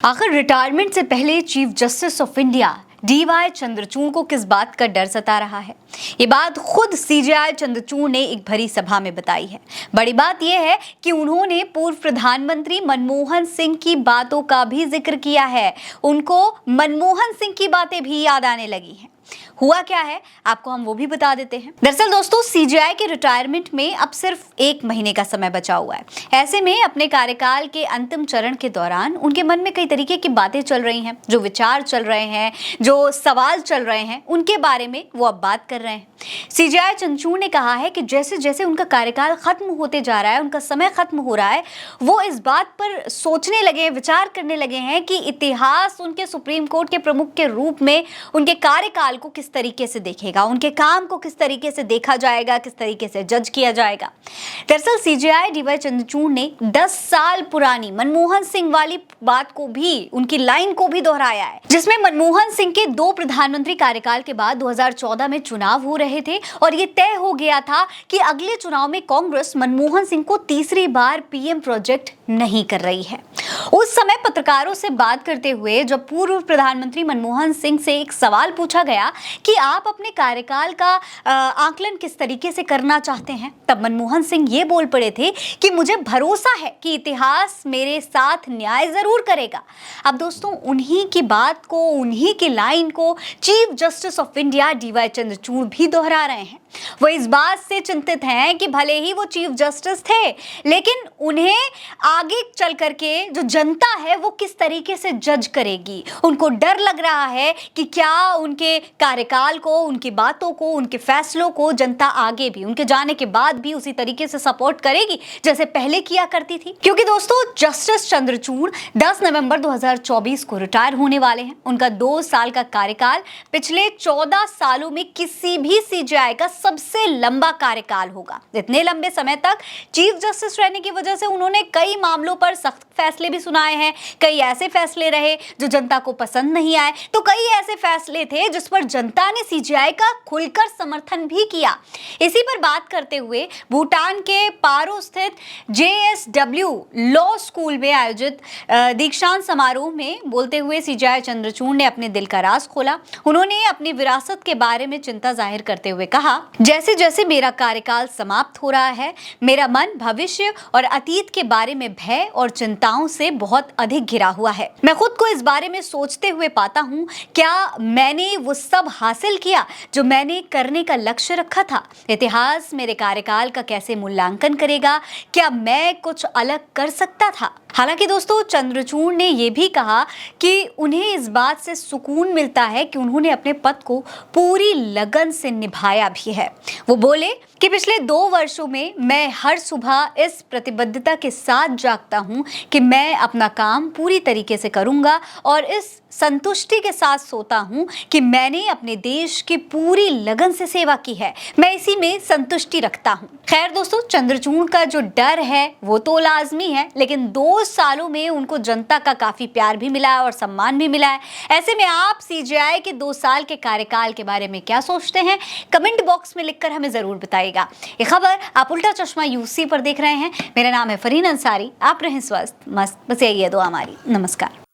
आखिर रिटायरमेंट से पहले chief justice of India DY Chandrachud को किस बात का डर सता रहा है? ये बात खुद सीजेआई चंद्रचूड़ ने एक भरी सभा में बताई है। बड़ी बात यह है कि उन्होंने पूर्व प्रधानमंत्री मनमोहन सिंह की बातों का भी जिक्र किया है। उनको मनमोहन सिंह की बातें भी याद आने लगी हैं। हुआ क्या है आपको हम वो भी बता देते हैं। दरअसल दोस्तों, सीजेआई के रिटायरमेंट में अब सिर्फ 1 महीने का समय बचा हुआ है। ऐसे में अपने कार्यकाल के अंतिम चरण के दौरान उनके मन में कई तरीके की बातें चल रही हैं, जो विचार चल रहे हैं, जो सवाल चल रहे हैं, उनके बारे में वो अब बात कर रहे हैं। सीजेआई चंद्रचूड़ ने कहा है कि जैसे जैसे उनका कार्यकाल खत्म होते जा रहा है, उनका समय खत्म हो रहा है, वो इस बात पर सोचने लगे, विचार करने लगे हैं कि इतिहास उनके सुप्रीम कोर्ट के प्रमुख के रूप में उनके कार्यकाल को किस तरीके से देखेगा, उनके काम को किस तरीके से देखा जाएगा, किस तरीके से जज किया जाएगा। दरअसल सीजेआई डीवाई चंद्रचूड़ ने 10 साल पुरानी मनमोहन सिंह वाली बात को भी, उनकी लाइन को भी दोहराया है, जिसमें मनमोहन सिंह के 2 प्रधानमंत्री कार्यकाल के बाद 2014 में चुनाव हो रहे थे और ये तय हो गया था कि अगले चुनाव में कांग्रेस मनमोहन सिंह को तीसरी बार पीएम प्रोजेक्ट नहीं कर रही है। उस समय पत्रकारों से बात करते हुए जब पूर्व प्रधानमंत्री मनमोहन सिंह से एक सवाल पूछा गया कि आप अपने कार्यकाल का आकलन किस तरीके से करना चाहते हैं, तब मनमोहन सिंह ये बोल पड़े थे कि मुझे भरोसा है कि इतिहास मेरे साथ न्याय जरूर करेगा। अब दोस्तों, उन्हीं की बात को, उन्हीं की लाइन को chief justice of India DY Chandrachud भी दोहरा रहे हैं। वो इस बात से चिंतित हैं कि भले ही वो चीफ जस्टिस थे, लेकिन उन्हें आगे चल करके जो जनता है वो किस तरीके से जज करेगी। उनको डर लग रहा है कि क्या उनके कार्यकाल को, उनकी बातों को, उनके फैसलों को जनता आगे भी, उनके जाने के बाद भी उसी तरीके से सपोर्ट करेगी जैसे पहले किया करती थी। क्योंकि दोस्तों, जस्टिस चंद्रचूड़ 10 नवंबर 2024 को रिटायर होने वाले हैं। उनका 2 साल का कार्यकाल पिछले 14 सालों में किसी भी सीजेआई का सबसे लंबा कार्यकाल होगा। इतने लंबे समय तक चीफ जस्टिस रहने की वजह से उन्होंने कई मामलों पर सख्त फैसले भी सुनाए हैं। कई ऐसे फैसले रहे जो जनता को पसंद नहीं आए, तो कई ऐसे फैसले थे जिस पर जनता ने सीजेआई का खुलकर समर्थन भी किया। इसी पर बात करते हुए भूटान के पारो स्थित JSW लॉ स्कूल में आयोजित दीक्षांत समारोह में बोलते हुए सीजेआई चंद्रचूड़ ने अपने दिल का राज खोला। उन्होंने अपनी विरासत के बारे में चिंता जाहिर करते हुए कहा, जैसे जैसे मेरा कार्यकाल समाप्त हो रहा है, मेरा मन भविष्य और अतीत के बारे में भय और चिंताओं से बहुत अधिक घिरा हुआ है। मैं खुद को इस बारे में सोचते हुए पाता हूँ, क्या मैंने वो सब हासिल किया जो मैंने करने का लक्ष्य रखा था? इतिहास मेरे कार्यकाल का कैसे मूल्यांकन करेगा? क्या मैं कुछ अलग कर सकता था? हालांकि दोस्तों, चंद्रचूड़ ने यह भी कहा कि उन्हें इस बात से सुकून मिलता है कि उन्होंने अपने पद को पूरी लगन से निभाया भी है। वो बोले कि पिछले 2 वर्षों में मैं हर सुबह इस प्रतिबद्धता के साथ जागता हूं कि मैं अपना काम पूरी तरीके से करूंगा और इस संतुष्टि के साथ सोता हूं कि मैंने अपने देश की पूरी लगन से सेवा की है। मैं इसी में संतुष्टि रखता हूं। खैर दोस्तों, चंद्रचूड़ का जो डर है वो तो लाजमी है, लेकिन 2 सालों में उनको जनता का काफी प्यार भी मिला है और सम्मान भी मिला है। ऐसे में आप सीजेआई के 2 साल के कार्यकाल के बारे में क्या सोचते हैं? कमेंट बॉक्स में लिखकर हमें जरूर बताइएगा। ये खबर आप उल्टा चश्मा यूसी पर देख रहे हैं। मेरा नाम है फरहीन अंसारी। आप रहें स्वस्थ मस्त, बस यही है दुआ हमारी। नमस्कार।